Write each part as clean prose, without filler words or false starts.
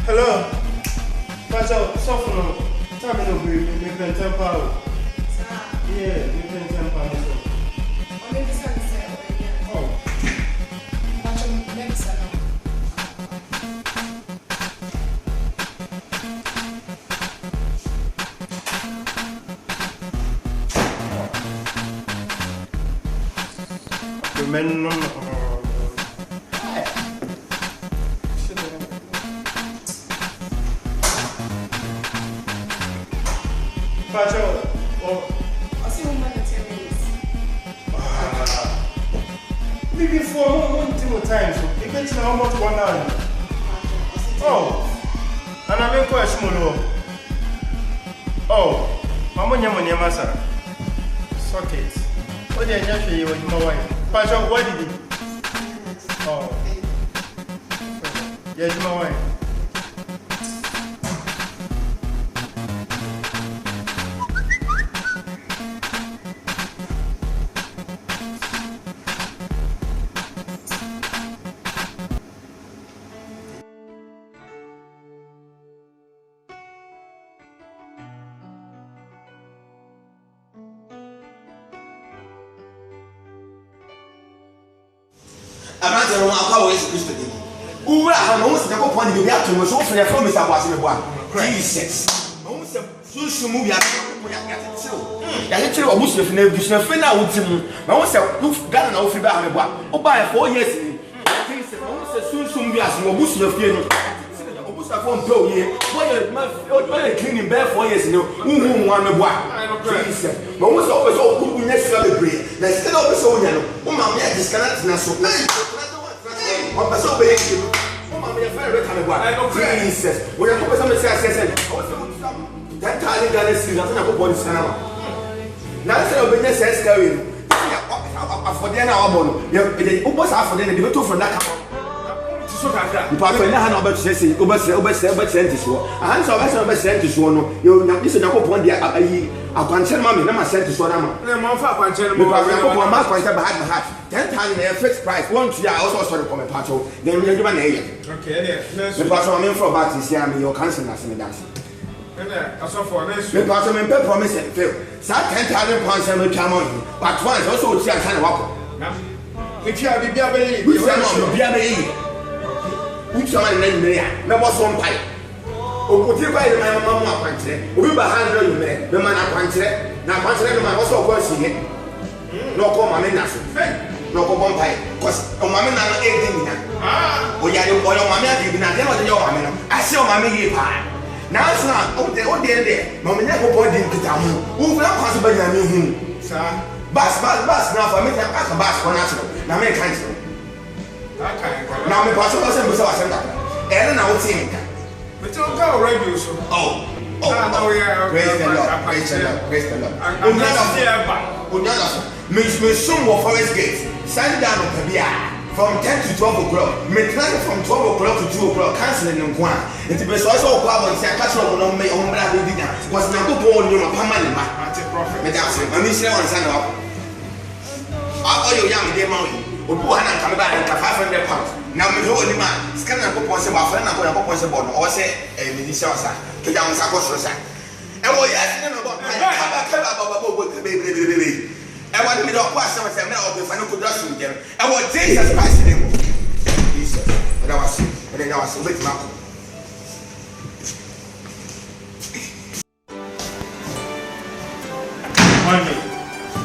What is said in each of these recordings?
Hello. Pass out, soften up. Tell me no break, me pen 10 pounds. Yeah, me pen 10 pounds. Only this one is Oh. But you next salon. The men no. Pacho, oh. I see woman that you raise. Maybe for one time, so it gets how much 1 hour. Oh, and I'm in question. Oh, I'm on your money, Massa. Socket. What did I show you with my wife? Pacho, what did he? Oh, yes, my wife. Asante no AKYE Kristo dey. Uwe aha no se ko pon dey ato mo so frɛ from Mr. Boase me boa. Jesus. No se susu mu bi ato ko ya tetew. Ya tetew obusu fe na ebusu fe na wotim. No se Ghana na wo fi ba ha me boa. O ba 4 years ni. Jesus. No se susu mu bi aso obusu fe no. Obusu afọ mpe oye. Boy cleaning bare 4 years ni. Uhu nwa me boa. Jesus. No se o so okuku nya sika bebre. Na sika na o so onya no. O ma me disconnect na so. I'm so big. Oh, my friend, Jesus. When I come to some say, I said, that time in Ghana, I go body cinema. Now, I said, when you say, scary, for the hour, you almost half of them, they were two from that couple. But when I had about to say, over sent this one, I had some sent this one. You know, this is a couple of the Akan mammy, never sent this one. I'm a heart. 10 times a fixed price. Once you also started from a patio, then you give an area. Okay, the patio I'm in for about this year, your council as a dance. The patio in promise and fail. Sat 10,000 pounds and will come on you, but once also see a kind of walk. If you have the Biabe, we say, which one named me, there was one pipe. Oh, put you by my mamma country, we were 100 men, the man I country, now country, man also was in it. No, come on, no go bumpy, cause mamma na 18 na. Oh yeah, you boy mamma dey na dey no dey your mamma no. I say mamma dey pa. Now it's not o dey mamma na go boy dey kita mu. Who na pass ba na me hu. Sir. Bas na for me take pass bas for na so. Na me kan so. Now me pass o say me say Asante. Na o team ka. But you go radio so. Oh, yeah. Praise the Lord. Me soon will forest gate. Stand down on Kabia from 10 to 12 o'clock. Me plan from 12 o'clock to 2 o'clock. Canceling in one. It's the also problem. Say catch on me on blah blah blah. Was not go on you permanent. Me that's it. I miss you on Sunday. All you young day money. Obu ana come back and 500 pounds. Now me hold him man. Scan na go pon se ba friend na go pon se bo no. O say me di say osa. Ke ja on sa ko so sa. E wo yes no go. Baby. I want me to pass some of them now. If I don't put that in them, I want Jesus Christ in them. Jesus, but I was with Malcolm.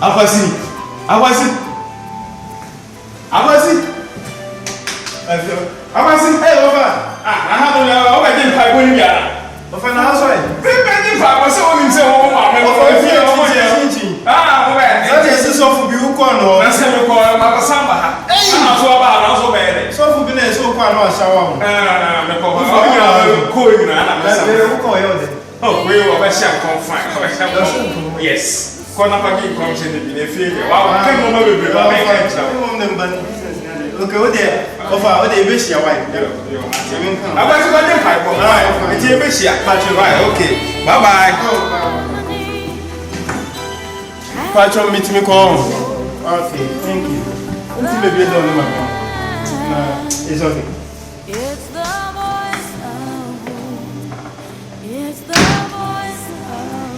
I was in. Hey, over. I have over again. I wouldn't be of an housewife. Preventing Papa, so himself. That is so for you. That's how you call Papa Samba. Hey, I'm so about also bad. So for being so quite much. Oh, we were a sham confined. Yes. Konapaki comes in the field. Okay, what there? What they wish your wife? I want to go to the pipe. It's a wish. Okay. Bye bye. Patron, meet me call. Okay, thank you. Maybe you don't know. It's okay.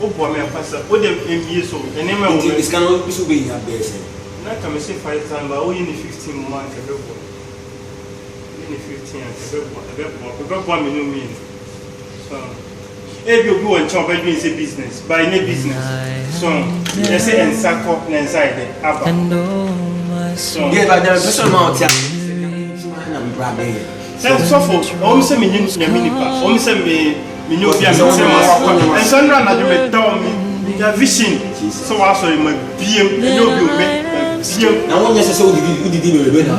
Oh, boy, my pastor, what them years old, and then my It's kind of so being a base. not come say 5 times, but only in 15 months. In 15 about 1 million. So, if you go and chop, I doing say business, buy any business. So, you say and sack inside the upper. So, yeah, but there's a person out here. so for almost a million, almost a million, and Sandra and I tell me their vision. So I saw him BM, and you'll be BM. Now, when you say, who did you do now?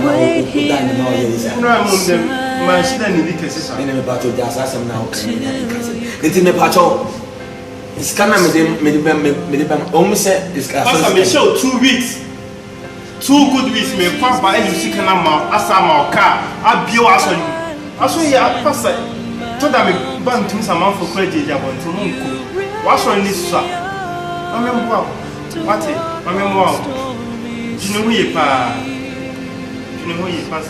My shit and the cases. I never battle just as I'm now. It's in the patch. It's coming with them. Almost said, it's a show 2 weeks. 2 good weeks, me pass by any chicken as I'm car. I be I saw you at Pastor. Told them ban to some for credit. I want to move. What's on this, sir? I mean, wow. What it? I mean, wow. Do you know who you pass? Do you know who you pass?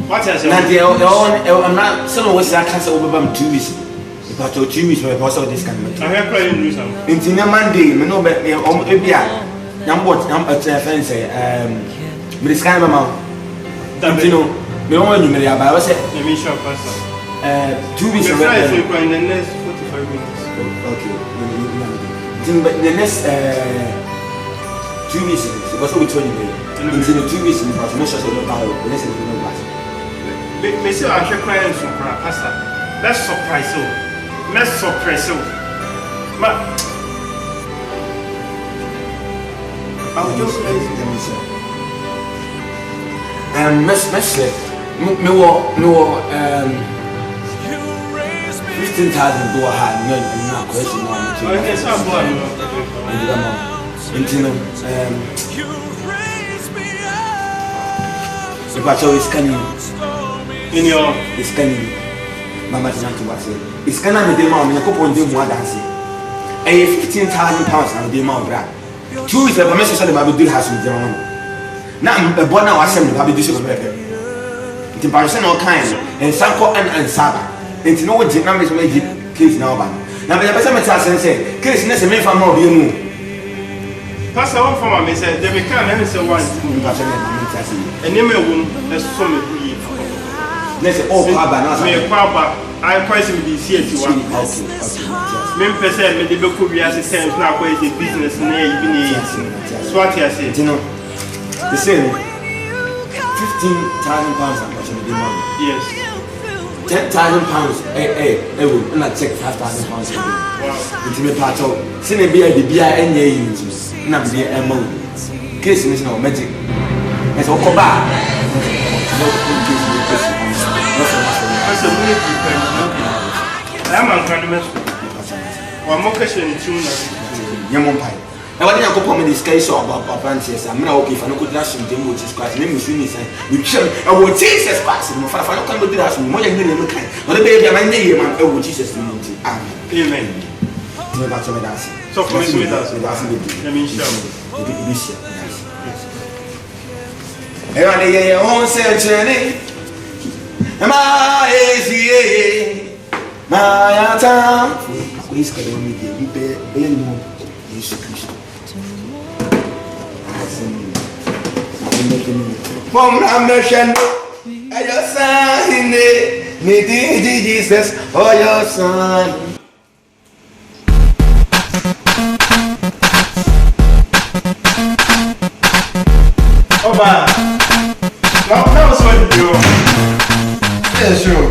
What is it? I'm not some was I can't over 2 weeks. But 2 weeks, my boss of this kind of I have played in some. in Monday, no better. Number friends say, this kind of amount. You know, we don't want you, Maria, but I was let me show Pastor. 2 weeks in the next 45 minutes. Okay. The next 2 weeks, because we told you, in the 2 weeks, in the process of the power, the next is no glass. Monsieur, I should cry and surprise, Pastor. Let's surprise you. Let's surprise you. I will just let you say. No, 15,000 go ahead, no question. The battle is scanning. In your is scanning. Mama's not to watch it. It's scanning the mom in a couple of more dancing. A 15,000 pounds and the amount of 2 weeks, the message of the Bible has with them. Now, a bonnet was sent to have a dish of record. The person all kind and Sanko and Saba. It's no dynamics made case now. Now, the person say, case necessary for more being moved. Pastor, one for my message, they can't have say one. And name a woman that's so many. Let's say, oh, Papa, I quite with this year to one. Many percent may be could be as a sense now, where the business near even Swati, I said, you know, the same 15,000 pounds. I'm watching the money. Yes. 10,000 pounds, I will not take 5,000 pounds. It's me part of Sine Bia, the Bia, and ye, not be a monk. Case is no magic. As a coba. I'm uncomfortable. One more question in tune. Young pie. Now, what do you call me this case about Francis? I'm not okay if I don't dash him, which is quite name is really saying, you should, I will taste as possible. If I don't come to dash me, more than you look at. But the baby, my name, I will Jesus. Amen. Never to me dancing. So, for me, let me show you. Everybody, your own journey. Am I easy? My time. Please, can you make it be more? From Ramnation, and your son in it, needing Jesus or your son. Oba, now what's what you do? Yeah, sure.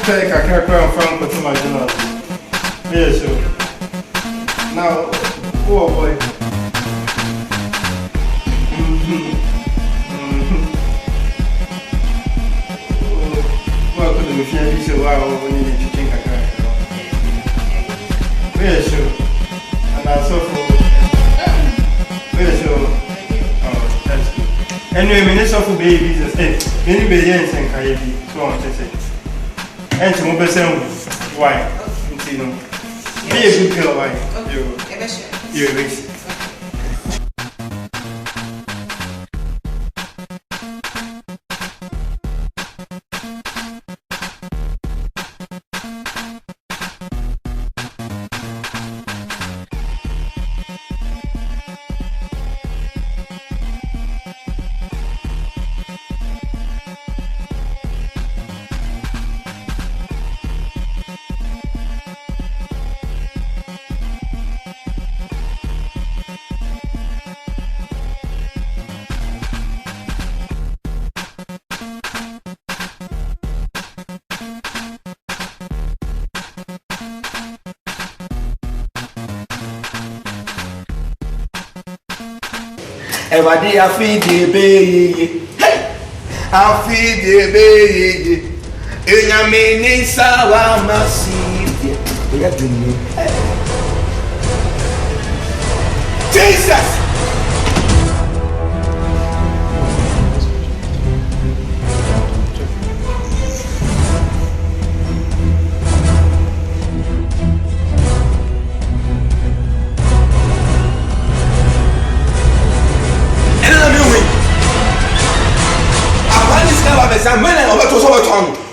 Take a character from my journal. Yeah, sure. Now, oh boy. Well, could we feel this a while when you need to think a character? Yeah, sure. And also for. Yeah, sure. Oh, that's good. Anyway, Minister for baby business. Many babies and Kayabi, so on to say. And to move why? You know, be a good girl, why? You're a rich. everybody I feel the baby. Hey, I feel the baby. Enya meni sawa masidi. We are doing it. Jesus.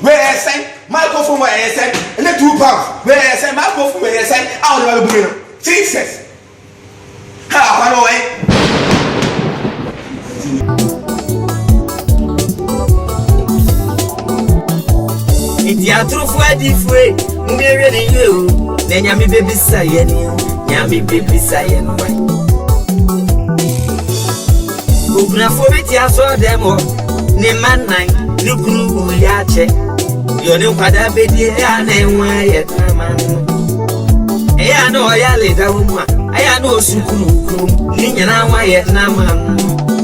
Where send microphone where send and the 2 pounds where send microphone where send out of the room. Jesus. How away. It's your true Friday free. We're ready you. Then yummy baby saying, yummy baby saying, Ugna for it, ya saw them all. Neman nine, look who ya check. You're no father, baby, and why yet, man. I know I later, I know Suku, Nina, why yet, Naman.